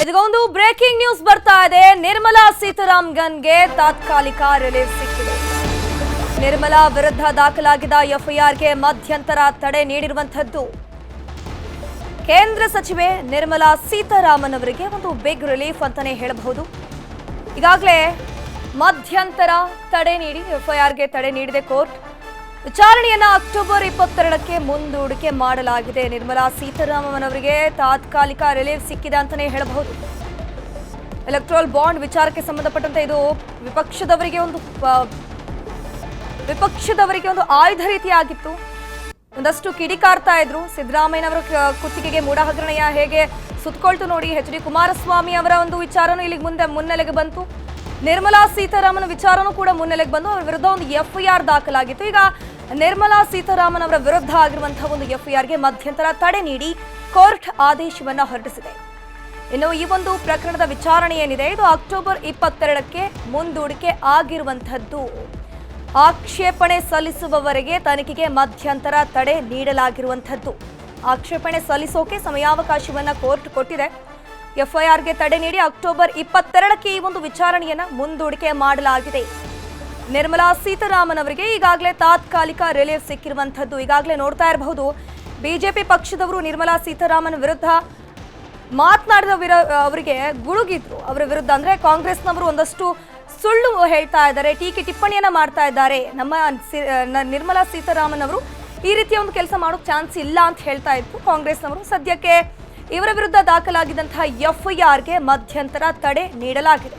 ಇದೊಂದು breaking news ಬರ್ತಾ ಇದೆ. ನಿರ್ಮಲಾ ಸೀತಾರಾಮನ್ಗೆ ತಾತ್ಕಾಲಿಕ ರಿಲೀಫ್ ಸಿಕ್ಕಿದೆ. ನಿರ್ಮಲಾ ವಿರುದ್ಧ ದಾಖಲಾಗಿದ್ದ ಎಫ್ಐಆರ್ಗೆ ಮಧ್ಯಂತರ ತಡೆ ನೀಡಿರುವಂತದ್ದು ಕೇಂದ್ರ ಸಚಿವೆ ನಿರ್ಮಲಾ ಸೀತಾರಾಮನ್ ಅವರಿಗೆ ಒಂದು ಬಿಗ್ ರಿಲೀಫ್ ಅಂತಾನೆ ಹೇಳಬಹುದು. ಈಗಾಗಲೇ ಮಧ್ಯಂತರ ತಡೆ ನೀಡಿ ಎಫ್ಐಆರ್ಗೆ ತಡೆ ನೀಡಿದೆ ಕೋರ್ಟ್. ವಿಚಾರಣೆಯನ್ನ ಅಕ್ಟೋಬರ್ 22ಕ್ಕೆ ಮುಂದೂಡಿಕೆ ಮಾಡಲಾಗಿದೆ. ನಿರ್ಮಲಾ ಸೀತಾರಾಮನ್ ಅವರಿಗೆ ತಾತ್ಕಾಲಿಕ ರಿಲೀಫ್ ಸಿಕ್ಕಿದೆ ಅಂತಾನೆ ಹೇಳಬಹುದು. ಎಲೆಕ್ಟ್ರಲ್ ಬಾಂಡ್ ವಿಚಾರಕ್ಕೆ ಸಂಬಂಧಪಟ್ಟಂತೆ ಇದು ವಿಪಕ್ಷದವರಿಗೆ ಒಂದು ಆಯುಧ ರೀತಿಯಾಗಿತ್ತು. ಒಂದಷ್ಟು ಕಿಡಿಕಾರ್ತಾ ಇದ್ರು. ಸಿದ್ದರಾಮಯ್ಯನವರ ಕುತ್ತಿಗೆಗೆ ಮೂಡ ಹಗರಣೆಯ ಹೇಗೆ ಸುತ್ತಕೊಳ್ತು ನೋಡಿ. ಎಚ್ ಡಿ ಕುಮಾರಸ್ವಾಮಿ ಅವರ ಒಂದು ವಿಚಾರನೂ ಇಲ್ಲಿಗೆ ಮುನ್ನೆಲೆಗೆ ಬಂತು. ನಿರ್ಮಲಾ ಸೀತಾರಾಮನ್ ವಿಚಾರನೂ ಕೂಡ ಮುನ್ನೆಲೆಗೆ ಬಂದು ಅವರ ವಿರುದ್ಧ ಒಂದು ಎಫ್ಐಆರ್ ದಾಖಲಾಗಿತ್ತು. ಈಗ ನಿರ್ಮಲಾ ಸೀತಾರಾಮನ್ ಅವರ ವಿರುದ್ಧ ಆಗಿರುವಂತಹ ಒಂದು ಎಫ್ಐಆರ್ಗೆ ಮಧ್ಯಂತರ ತಡೆ ನೀಡಿ ಕೋರ್ಟ್ ಆದೇಶವನ್ನ ಹೊರಡಿಸಿದೆ. ಇನ್ನು ಈ ಒಂದು ಪ್ರಕರಣದ ವಿಚಾರಣೆ ಏನಿದೆ ಇದು ಅಕ್ಟೋಬರ್ 22ಕ್ಕೆ ಮುಂದೂಡಿಕೆ ಆಗಿರುವಂತಹದ್ದು. ಆಕ್ಷೇಪಣೆ ಸಲ್ಲಿಸುವವರೆಗೆ ತನಿಖೆಗೆ ಮಧ್ಯಂತರ ತಡೆ ನೀಡಲಾಗಿರುವಂತಹದ್ದು. ಆಕ್ಷೇಪಣೆ ಸಲ್ಲಿಸೋಕೆ ಸಮಯಾವಕಾಶವನ್ನ ಕೋರ್ಟ್ ಕೊಟ್ಟಿದೆ. ಎಫ್ಐಆರ್ಗೆ ತಡೆ ನೀಡಿ ಅಕ್ಟೋಬರ್ 22ಕ್ಕೆ ಈ ಒಂದು ವಿಚಾರಣೆಯನ್ನ ಮುಂದೂಡಿಕೆ ಮಾಡಲಾಗಿದೆ. ನಿರ್ಮಲಾ ಸೀತಾರಾಮನ್ ಅವರಿಗೆ ಈಗಾಗಲೇ ತಾತ್ಕಾಲಿಕ ರಿಲೀಫ್ ಸಿಕ್ಕಿರುವಂತಹದ್ದು. ಈಗಾಗಲೇ ನೋಡ್ತಾ ಇರಬಹುದು, ಬಿಜೆಪಿ ಪಕ್ಷದವರು ನಿರ್ಮಲಾ ಸೀತಾರಾಮನ್ ವಿರುದ್ಧ ಮಾತನಾಡಿದ ಅವರಿಗೆ ಗುಡುಗಿದ್ರು. ಅವರ ವಿರುದ್ಧ ಅಂದ್ರೆ ಕಾಂಗ್ರೆಸ್ನವರು ಒಂದಷ್ಟು ಸುಳ್ಳು ಹೇಳ್ತಾ ಇದ್ದಾರೆ, ಟೀಕೆ ಟಿಪ್ಪಣಿಯನ್ನ ಮಾಡ್ತಾ ಇದ್ದಾರೆ. ನಮ್ಮ ನಿರ್ಮಲಾ ಸೀತಾರಾಮನ್ ಅವರು ಈ ರೀತಿಯ ಒಂದು ಕೆಲಸ ಮಾಡೋಕ್ ಚಾನ್ಸ್ ಇಲ್ಲ ಅಂತ ಹೇಳ್ತಾ ಇದ್ರು ಕಾಂಗ್ರೆಸ್ನವರು. ಸದ್ಯಕ್ಕೆ ಇವರ ವಿರುದ್ಧ ದಾಖಲಾಗಿದ್ದಂತಹ ಎಫ್ಐಆರ್ಗೆ ಮಧ್ಯಂತರ ತಡೆ ನೀಡಲಾಗಿದೆ.